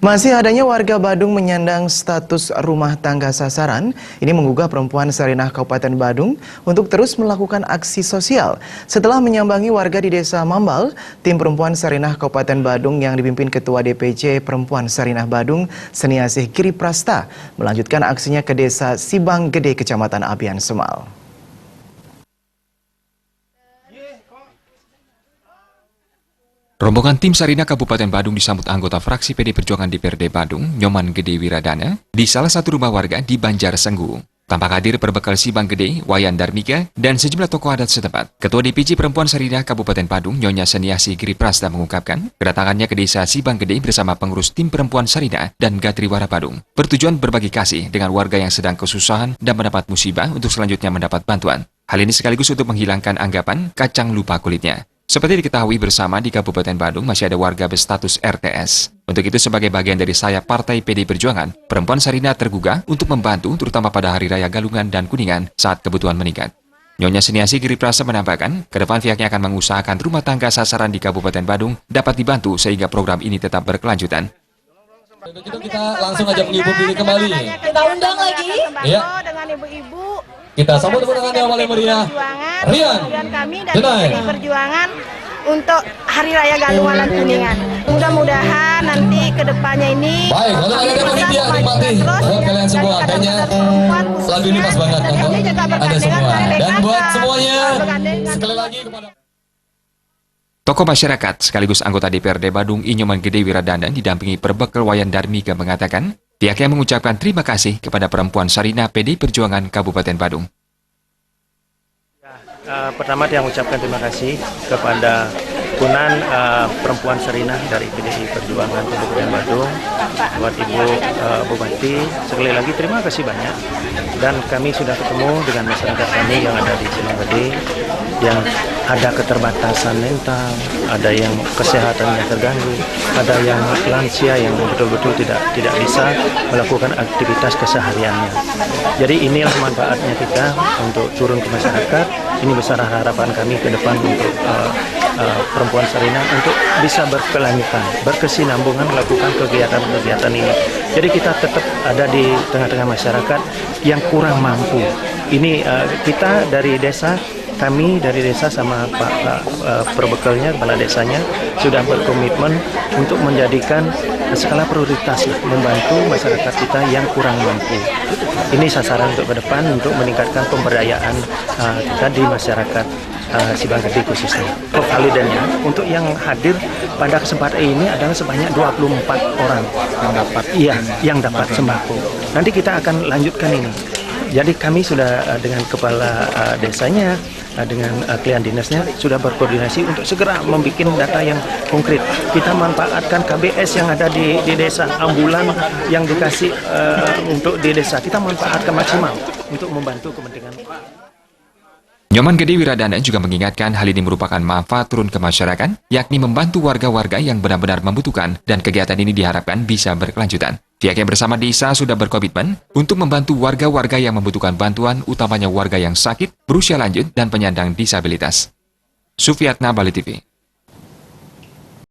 Masih adanya warga Badung menyandang status rumah tangga sasaran, ini menggugah perempuan Sarinah Kabupaten Badung untuk terus melakukan aksi sosial. Setelah menyambangi warga di Desa Mambal, tim perempuan Sarinah Kabupaten Badung yang dipimpin Ketua DPC Perempuan Sarinah Badung, Seniasih Giri Prasta, melanjutkan aksinya ke Desa Sibang Gede, Kecamatan Abian Semal. Rombongan tim Sarinah Kabupaten Badung disambut anggota fraksi PD Perjuangan DPRD Badung, Nyoman Gede Wiradana, di salah satu rumah warga di Banjar Senggu. Tampak hadir berbekal Sibang Gede, Wayan Darmika, dan sejumlah tokoh adat setempat. Ketua DPC Perempuan Sarinah Kabupaten Badung, Nyonya Seniasih Giri Prasta mengungkapkan, kedatangannya ke Desa Sibang Gede bersama pengurus tim Perempuan Sarinah dan Gatriwara Badung, bertujuan berbagi kasih dengan warga yang sedang kesusahan dan mendapat musibah untuk selanjutnya mendapat bantuan. Hal ini sekaligus untuk menghilangkan anggapan kacang lupa kulitnya. Seperti diketahui bersama di Kabupaten Badung masih ada warga berstatus RTS. Untuk itu sebagai bagian dari sayap Partai PD Perjuangan, Perempuan Sarinah tergugah untuk membantu terutama pada Hari Raya Galungan dan Kuningan saat kebutuhan meningkat. Nyonya Seniasih Giri Prasta menambahkan, ke depan pihaknya akan mengusahakan rumah tangga sasaran di Kabupaten Badung dapat dibantu sehingga program ini tetap berkelanjutan. Kita langsung aja menghibur diri kembali. Kita undang lagi. Ya. Dengan ibu-ibu. Kita sambut dengan yang paling meriah. Rian. Kemudian kami dari PDI Perjuangan untuk Hari Raya Galungan dan Kuningan. Mudah-mudahan nanti kedepannya ini. Baik, untuk kalian panitia nikmati buat kalian semua. Kayaknya lagu ini pas banget untuk Anda semua. Dan buat semuanya, sekali lagi kepada Tokoh masyarakat sekaligus anggota DPRD Badung Nyoman Gede Wiradana didampingi Perbekal Wayan Darmika mengatakan pihaknya mengucapkan terima kasih kepada Perempuan Sarinah PD Perjuangan Kabupaten Badung. Pertama dia mengucapkan terima kasih kepada Punan Perempuan Sarinah dari PDI Perjuangan Kabupaten Badung, buat Ibu Bupati. Sekali lagi terima kasih banyak. Dan kami sudah ketemu dengan masyarakat kami yang ada di Sibang Gede, yang ada keterbatasan mental, ada yang kesehatannya terganggu, ada yang lansia yang betul-betul tidak bisa melakukan aktivitas kesehariannya. Jadi inilah manfaatnya kita untuk turun ke masyarakat. Ini besar harapan kami ke depan untuk Perempuan Sarinah untuk bisa berkelanjutan, berkesinambungan melakukan kegiatan-kegiatan ini. Jadi kita tetap ada di tengah-tengah masyarakat yang kurang mampu. Ini kita dari desa, kami dari desa sama Pak Perbekalnya, kepala desanya sudah berkomitmen untuk menjadikan skala prioritas membantu masyarakat kita yang kurang mampu. Ini sasaran untuk ke depan untuk meningkatkan pemberdayaan kita di masyarakat Sibang Gede khususnya. Validannya untuk yang hadir pada kesempatan ini adalah sebanyak 24 orang yang dapat sembako. Nanti kita akan lanjutkan ini. Jadi kami sudah dengan kepala desanya, dengan klien dinasnya sudah berkoordinasi untuk segera membuat data yang konkret. Kita manfaatkan KBS yang ada di desa, ambulan yang dikasih untuk di desa. Kita manfaatkan maksimal untuk membantu kepentingan. Nyoman Gede Wiradana juga mengingatkan hal ini merupakan manfaat turun ke masyarakat, yakni membantu warga-warga yang benar-benar membutuhkan dan kegiatan ini diharapkan bisa berkelanjutan. Pihaknya bersama desa sudah berkomitmen untuk membantu warga-warga yang membutuhkan bantuan, utamanya warga yang sakit, berusia lanjut, dan penyandang disabilitas. Sufiatna, Bali TV.